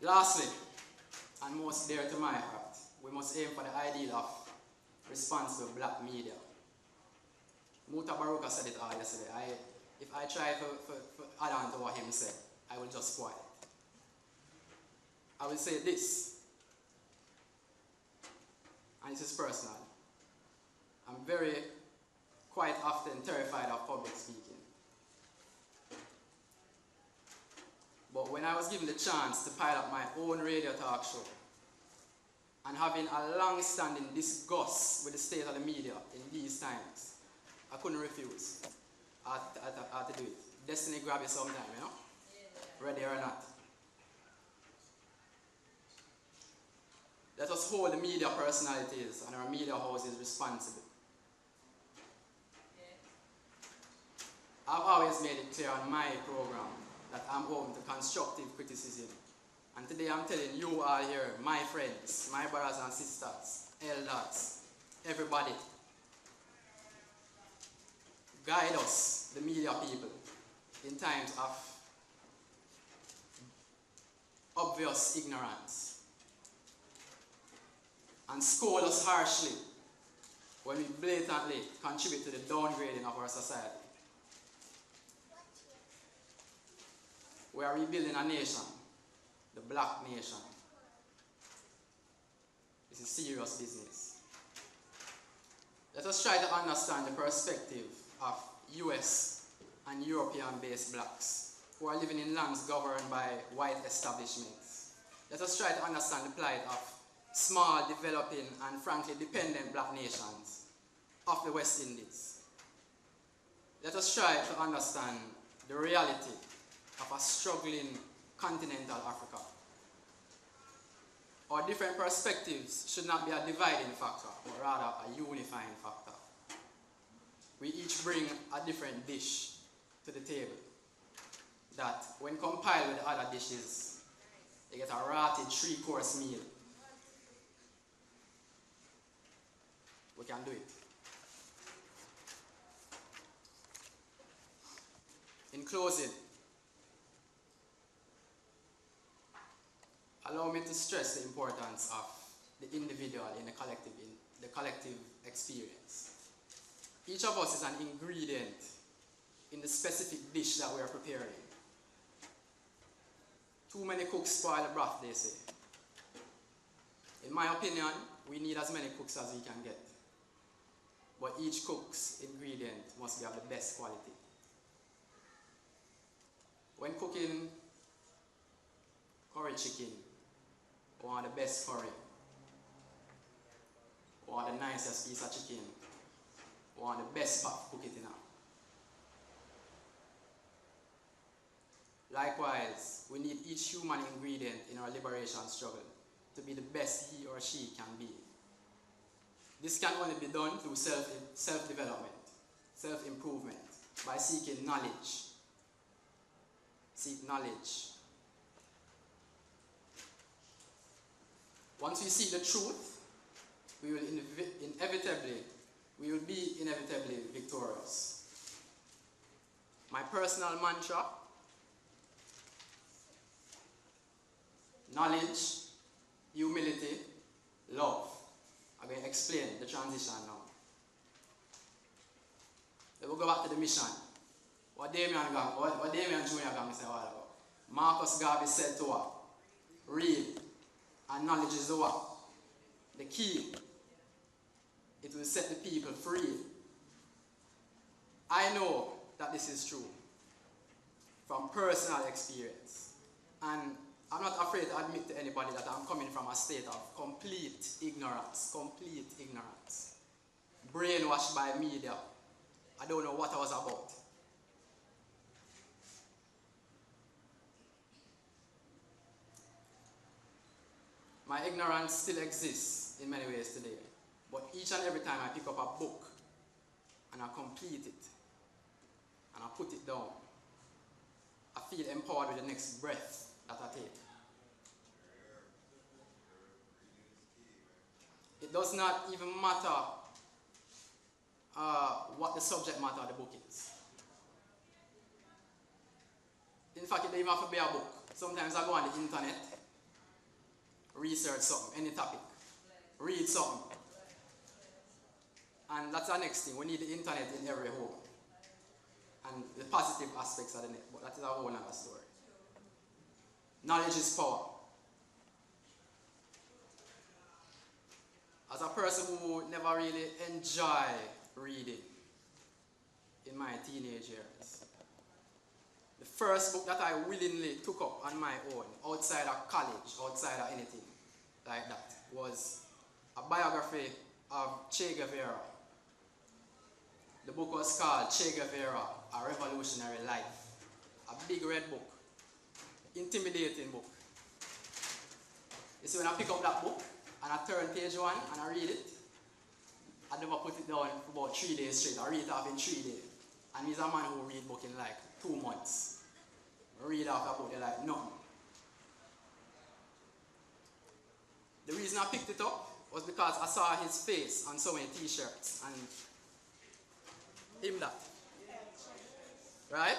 Lastly, and most dear to my heart, we must aim for the ideal of responsible black media. Muta Baruka said it all yesterday. If I try to add on to what him said, I will just spoil it. I will say this, and this is personal. I'm quite often terrified of public speaking. But when I was given the chance to pilot my own radio talk show, and having a long-standing disgust with the state of the media in these times, I couldn't refuse. I had to do it. Destiny grab you sometime, you know? Ready or not. Let us hold the media personalities and our media houses responsible. I've always made it clear on my program that I'm open to constructive criticism. And today I'm telling you all here, my friends, my brothers and sisters, elders, everybody, guide us, the media people, in times of obvious ignorance. And scold us harshly when we blatantly contribute to the downgrading of our society. We are rebuilding a nation, the black nation. This is serious business. Let us try to understand the perspective of US and European-based blacks who are living in lands governed by white establishments. Let us try to understand the plight of small, developing, and frankly dependent black nations of the West Indies. Let us try to understand the reality of a struggling continental Africa. Our different perspectives should not be a dividing factor, but rather a unifying factor. We each bring a different dish to the table that, when compiled with other dishes, they get a hearty 3-course meal. We can do it. In closing, allow me to stress the importance of the individual in the collective experience. Each of us is an ingredient in the specific dish that we are preparing. Too many cooks spoil the broth, they say. In my opinion, we need as many cooks as we can get. But each cook's ingredient must be of the best quality. When cooking curry chicken, we want the best curry. We want the nicest piece of chicken. We want the best pot to cook it in. Likewise, we need each human ingredient in our liberation struggle to be the best he or she can be. This can only be done through self-development, self-improvement, by seeking knowledge. Seek knowledge. Once we seek the truth, we will be inevitably victorious. My personal mantra: knowledge, humility, love. I'm going to explain the transition now. Then we'll go back to the mission. What Damien Jr. Gang said a while ago. Marcus Garvey said to her, read, and knowledge is the what? The key. It will set the people free. I know that this is true from personal experience. And I'm not afraid to admit to anybody that I'm coming from a state of complete ignorance. Brainwashed by media. I don't know what I was about. My ignorance still exists in many ways today. But each and every time I pick up a book and I complete it and I put it down, I feel empowered with the next breath that I take. It does not even matter what the subject matter of the book is. In fact, it doesn't even have to be a book. Sometimes I go on the internet research something, any topic, read something. And that's our next thing. We need the internet in every home. And the positive aspects of the net, but that is a whole other story. Knowledge is power. As a person who never really enjoyed reading in my teenage years, the first book that I willingly took up on my own, outside of college, outside of anything like that, was a biography of Che Guevara. The book was called Che Guevara, A Revolutionary Life. A big red book. Intimidating book. You see, when I pick up that book and I turn page 1 and I read it, I never put it down for about 3 days straight. I read it off in 3 days. And he's a man who read book in like 2 months. I read off a book like nothing. The reason I picked it up was because I saw his face on so many t-shirts and him that. Right?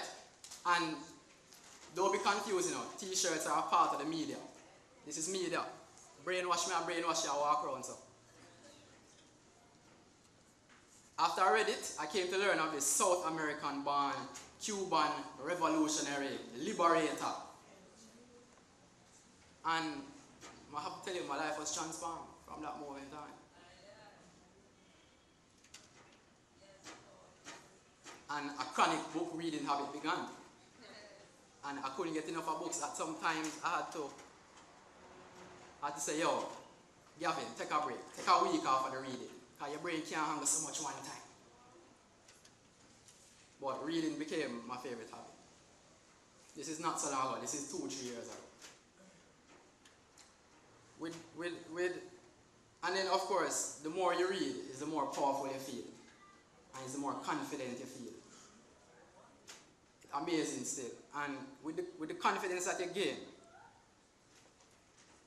And don't be confused, you know, t-shirts are a part of the media. This is media. Brainwash me, I brainwash you, I walk around so. After I read it, I came to learn of this South American born Cuban revolutionary liberator. And I have to tell you, my life was transformed from that moment on. And a chronic book reading habit began. And I couldn't get enough of books that sometimes I had to say, yo, Gavin, take a break. Take a week off of the reading. Because your brain can't handle so much one time. But reading became my favorite habit. This is not so long ago. This is 2-3 years ago. And then, of course, the more you read, is the more powerful you feel. And it's the more confident you feel. It's amazing still. And with the confidence that you gain,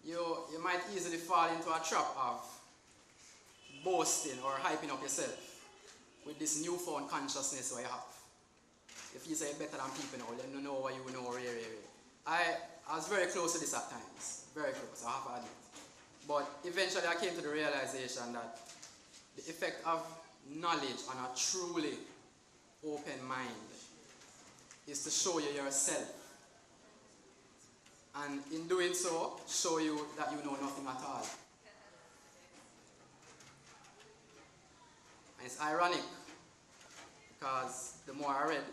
you might easily fall into a trap of boasting or hyping up yourself with this newfound consciousness where you have. If you say you're better than people now, let them know what you know, really. I was very close to this at times. Very close, I have to admit. But eventually I came to the realization that the effect of knowledge on a truly open mind is to show you yourself. And in doing so, show you that you know nothing at all. And it's ironic, because the more I read,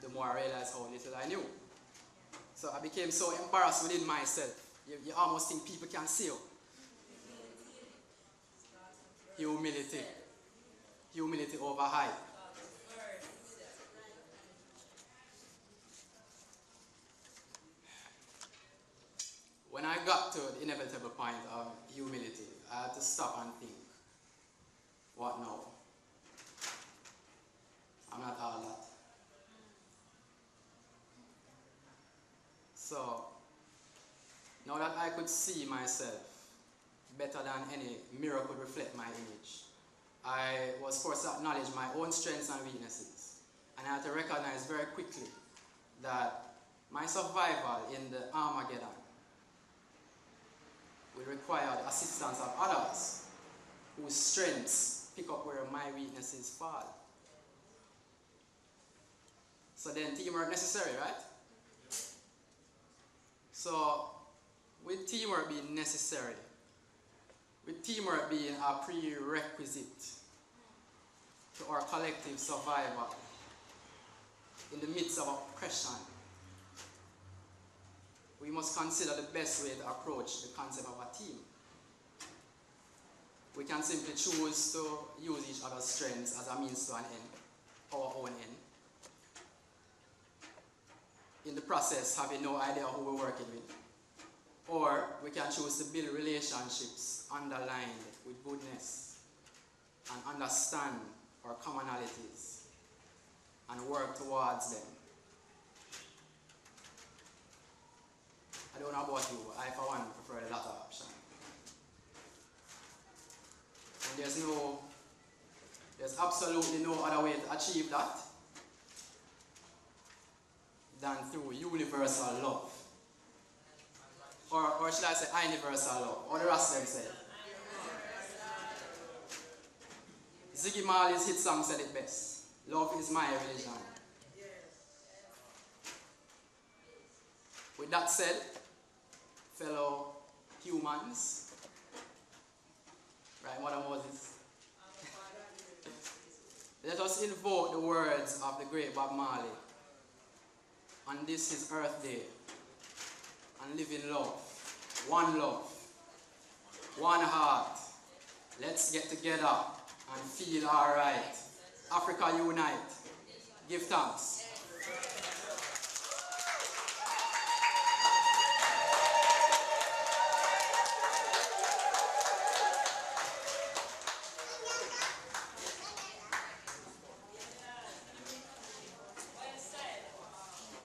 the more I realized how little I knew. So I became so embarrassed within myself. You almost think people can see you. Humility. Humility over hype. When I got to the inevitable point of humility, I had to stop and think, what now? I'm not all that. So, now that I could see myself better than any mirror could reflect my image, I was forced to acknowledge my own strengths and weaknesses. And I had to recognize very quickly that my survival in the Armageddon will require the assistance of others whose strengths pick up where my weaknesses fall. So then teamwork necessary, right? So with teamwork being necessary, with teamwork being a prerequisite to our collective survival in the midst of oppression, we must consider the best way to approach the concept of a team. We can simply choose to use each other's strengths as a means to an end, our own end. In the process, having no idea who we're working with. Or we can choose to build relationships underlined with goodness and understand our commonalities and work towards them. I don't know about you, but I for one prefer the latter option. And there's absolutely no other way to achieve that than through universal love. or should I say universal love? Or the rest of them say? Ziggy Marley's hit song said it best. Love is my religion. With that said, fellow humans, right, Mother Moses, let us invoke the words of the great Bob Marley on this his Earth Day and live in love, one heart. Let's get together and feel alright. Africa unite. Give thanks.